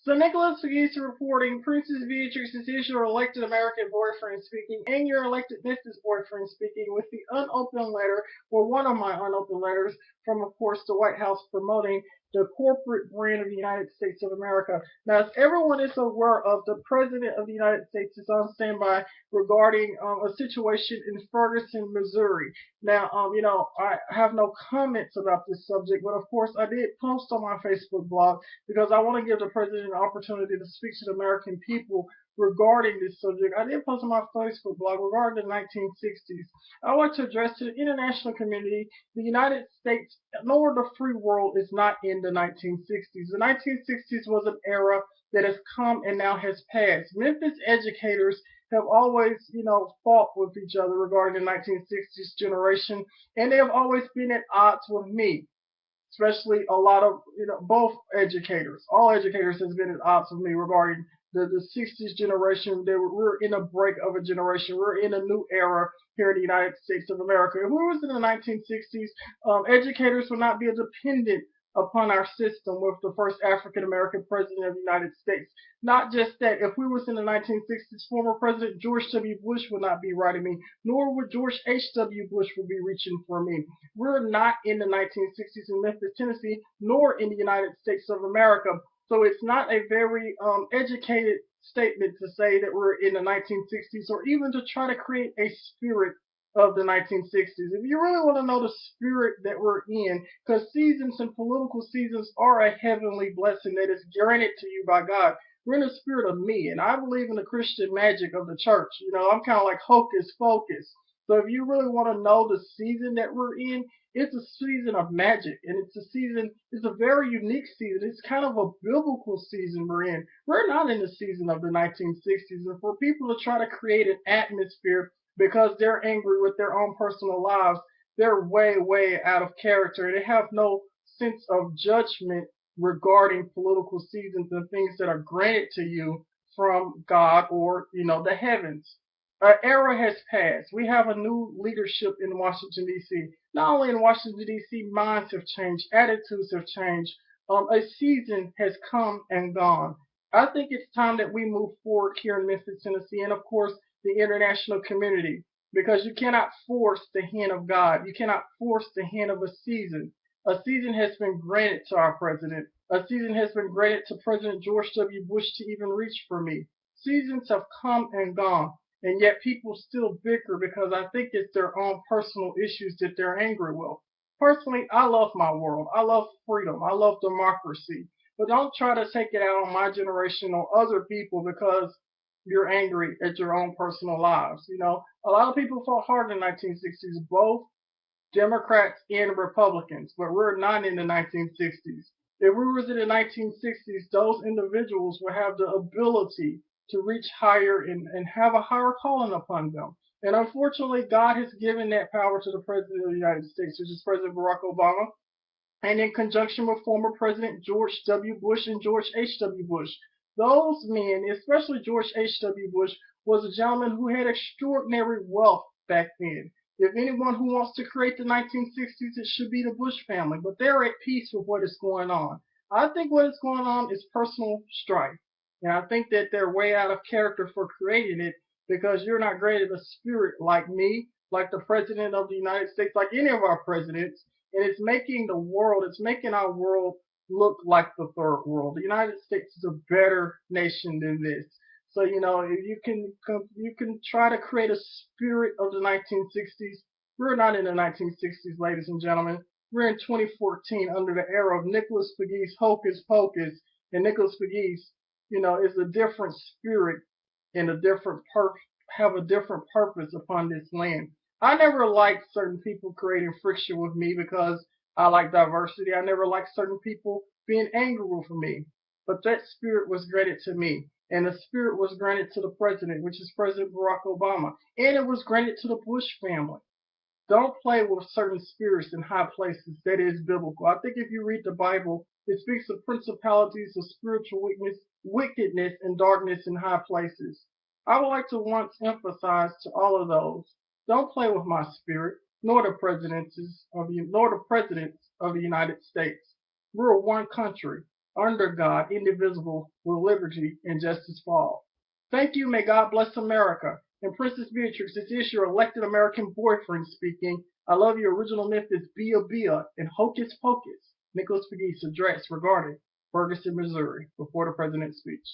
So Nicholas Pegues reporting Princess Beatrix is your elected American boyfriend speaking and your elected Mrs. boyfriend speaking with the unopened letter, or one of my unopened letters, from of course the White House promoting the corporate brand of the United States of America. Now, as everyone is aware of, the President of the United States is on standby regarding a situation in Ferguson, Missouri. Now, I have no comments about this subject, but of course I did post on my Facebook blog because I want to give the president an opportunity to speak to the American people regarding this subject. I did post on my Facebook blog regarding the 1960s. I want to address to the international community the United States nor the free world is not in the 1960s. The 1960s was an era that has come and now has passed. Memphis educators have always, fought with each other regarding the 1960s generation, and they have always been at odds with me, especially a lot of both educators. All educators has been at odds with me regarding the 60s generation. We're in a break of a generation. We're in a new era here in the United States of America. If we was in the 1960s, educators would not be dependent upon our system with the first African American president of the United States. Not just that, if we was in the 1960s, former President George W. Bush would not be writing me, nor would George H.W. Bush would be reaching for me. We're not in the 1960s in Memphis, Tennessee, nor in the United States of America. So it's not a very educated statement to say that we're in the 1960s or even to try to create a spirit of the 1960s. If you really want to know the spirit that we're in, because seasons and political seasons are a heavenly blessing that is granted to you by God. We're in the spirit of me, and I believe in the Christian magic of the church. I'm kind of like hocus pocus. So if you really want to know the season that we're in, it's a season of magic, and it's a very unique season. It's kind of a biblical season we're in. We're not in the season of the 1960s, and for people to try to create an atmosphere because they're angry with their own personal lives, they're way, way out of character. They have no sense of judgment regarding political seasons and things that are granted to you from God or, the heavens. Our era has passed. We have a new leadership in Washington, D.C. Not only in Washington, D.C., minds have changed, attitudes have changed. A season has come and gone. I think it's time that we move forward here in Memphis, Tennessee, and of course, the international community, because you cannot force the hand of God. You cannot force the hand of a season. A season has been granted to our president. A season has been granted to President George W. Bush to even reach for me. Seasons have come and gone, and yet people still bicker because I think it's their own personal issues that they're angry with. Personally, I love my world. I love freedom. I love democracy. But don't try to take it out on my generation or other people because you're angry at your own personal lives. A lot of people fought hard in the 1960s, both Democrats and Republicans, but we're not in the 1960s. If we was in the 1960s, those individuals would have the ability to reach higher and have a higher calling upon them. And unfortunately, God has given that power to the President of the United States, which is President Barack Obama, and in conjunction with former President George W. Bush and George H.W. Bush. Those men, especially George H.W. Bush, was a gentleman who had extraordinary wealth back then. If anyone who wants to create the 1960s, it should be the Bush family, but they're at peace with what is going on. I think what is going on is personal strife. And I think that they're way out of character for creating it because you're not granted a spirit like me, like the President of the United States, like any of our presidents, and it's making our world look like the third world. The United States is a better nation than this. So if you can try to create a spirit of the 1960s. We're not in the 1960s, ladies and gentlemen. We're in 2014 under the era of Nicholas Pegues, Hocus Pocus, and Nicholas Pegues, is a different spirit and have a different purpose upon this land. I never liked certain people creating friction with me because I like diversity. I never liked certain people being angry with me. But that spirit was granted to me. And the spirit was granted to the president, which is President Barack Obama. And it was granted to the Bush family. Don't play with certain spirits in high places. That is biblical. I think if you read the Bible, it speaks of principalities of spiritual wickedness and darkness in high places. I would like to once emphasize to all of those, don't play with my spirit, nor the presidents of the United States. We're one country. under God, indivisible, with liberty and justice for all. Thank you. May God bless America. And Princess Beatrix, this is your elected American boyfriend speaking. I love your original myth is Bia Bia and Hocus Pocus. Nicholas Pegues address regarding Ferguson, Missouri, before the president's speech.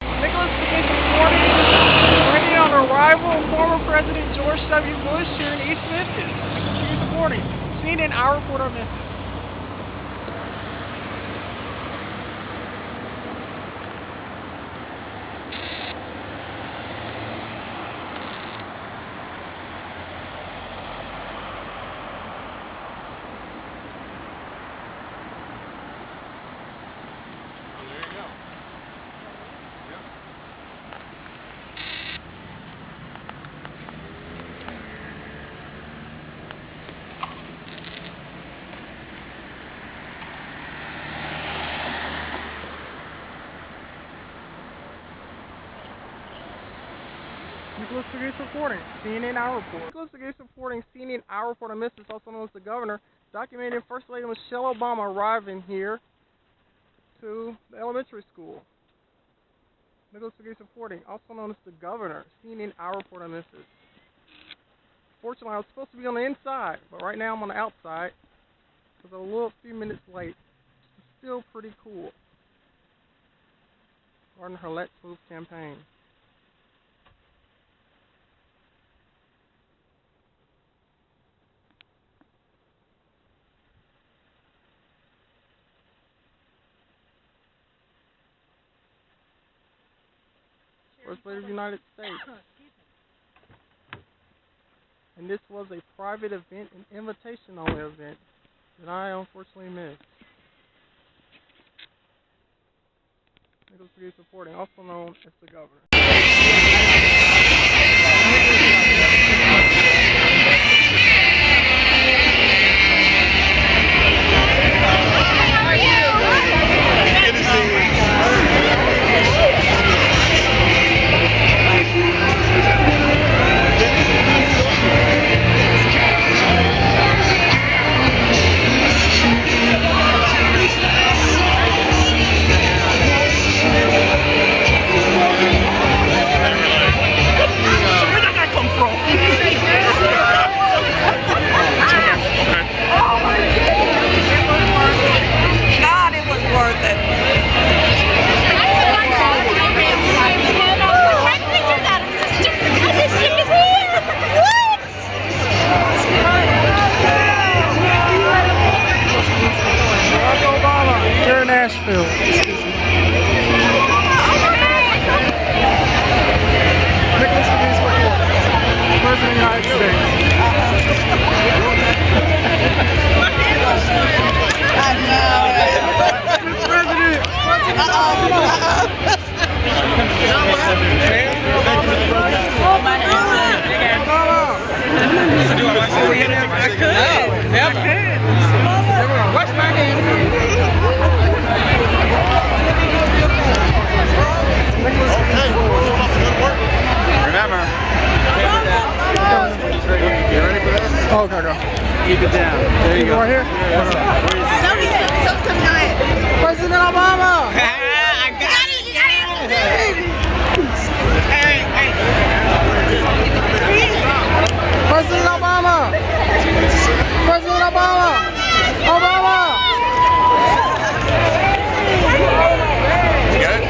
Nicholas Pegues reporting, waiting on arrival of former President George W. Bush here in East Memphis. Nicholas Pegues reporting, seen in our report on Memphis. Nicholas Pegues reporting, CNN Our Report. Nicholas Pegues reporting, CNN Our Report on Memphis, also known as the governor, documenting First Lady Michelle Obama arriving here to the elementary school. Nicholas Pegues reporting, also known as the governor, CNN Our Report on Memphis. Fortunately, I was supposed to be on the inside, but right now I'm on the outside because I'm a few minutes late. It's still pretty cool. Regarding her Let's Move campaign. First Lady of the United States. And this was a private event, an invitation-only event that I unfortunately missed. Nicholas Pegues reporting, also known as the governor. Nashville. Nicholas Pegues report. President of the United States. I know. President. I could. Never. What's my name? Remember. You ready for this? Oh, okay, go. Keep it down. There you go. Right here? President Obama! I got it! President Obama! President Obama! Obama! You get it?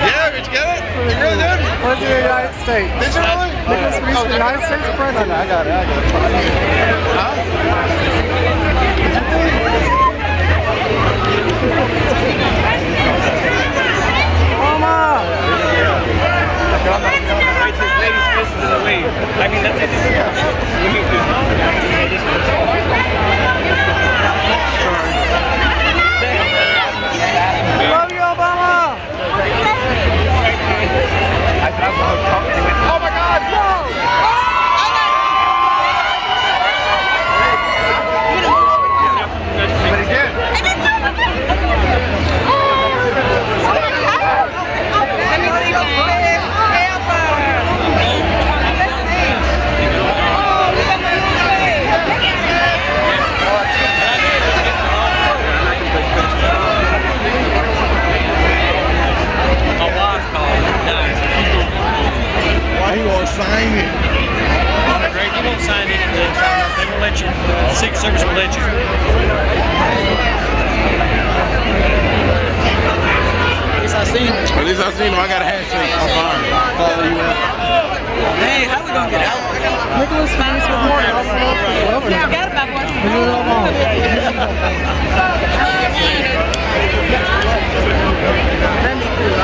Yeah, did you get it? You really did? President of the United States. Did you really? Nicholas Pegues, the United States President. I got it. Huh? Obama! Wait till ladies' faces in the way. I mean, that's it. Love you, Obama! Oh my God! Whoa! But he did. I seen him, I got a handshake. I'm fine. Follow you out. Hey, how we gonna get out? Nicholas Pegues reporting. Also known for the governor. I forgot about what Leave it alone. Let me do it.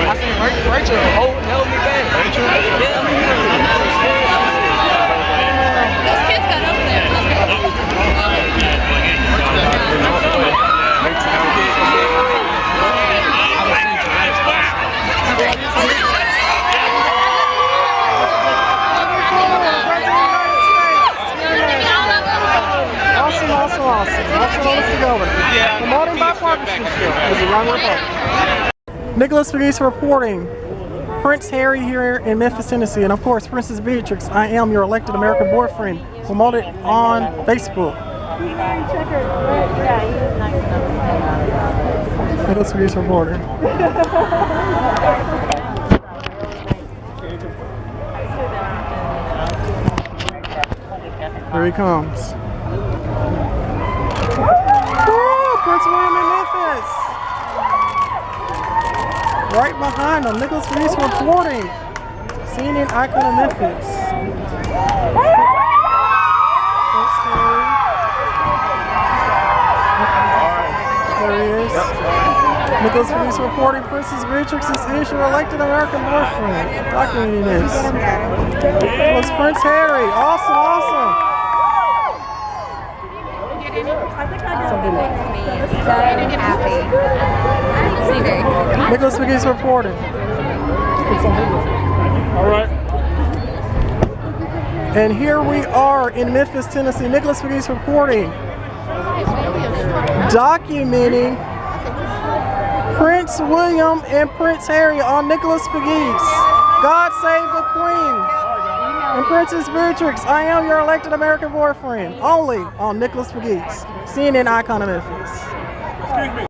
I seen Rachel held me back. Rachel? Those kids got over there. Nicholas Ferguson reporting. Prince Harry here in Memphis, Tennessee, and of course, Princess Beatrix, I am your elected American boyfriend, promoted on Facebook. Nicholas Ferguson reporting. Here he comes. Woo! Prince William in Memphis. Right behind him, Nicholas Ferguson reporting. CNN icon of Memphis. There he is. Nicholas Ferguson reporting. Princess Beatrix is your elected American boyfriend. Documenting this. It was Prince Harry. Awesome, awesome. Nicholas Ferguson reporting. All right. And here we are in Memphis, Tennessee. Nicholas Pegues reporting, documenting Prince William and Prince Harry on Nicholas Pegues. God save the Queen. And Princess Beatrix, I am your elected American boyfriend. Only on Nicholas Pegues, CNN icon of Memphis.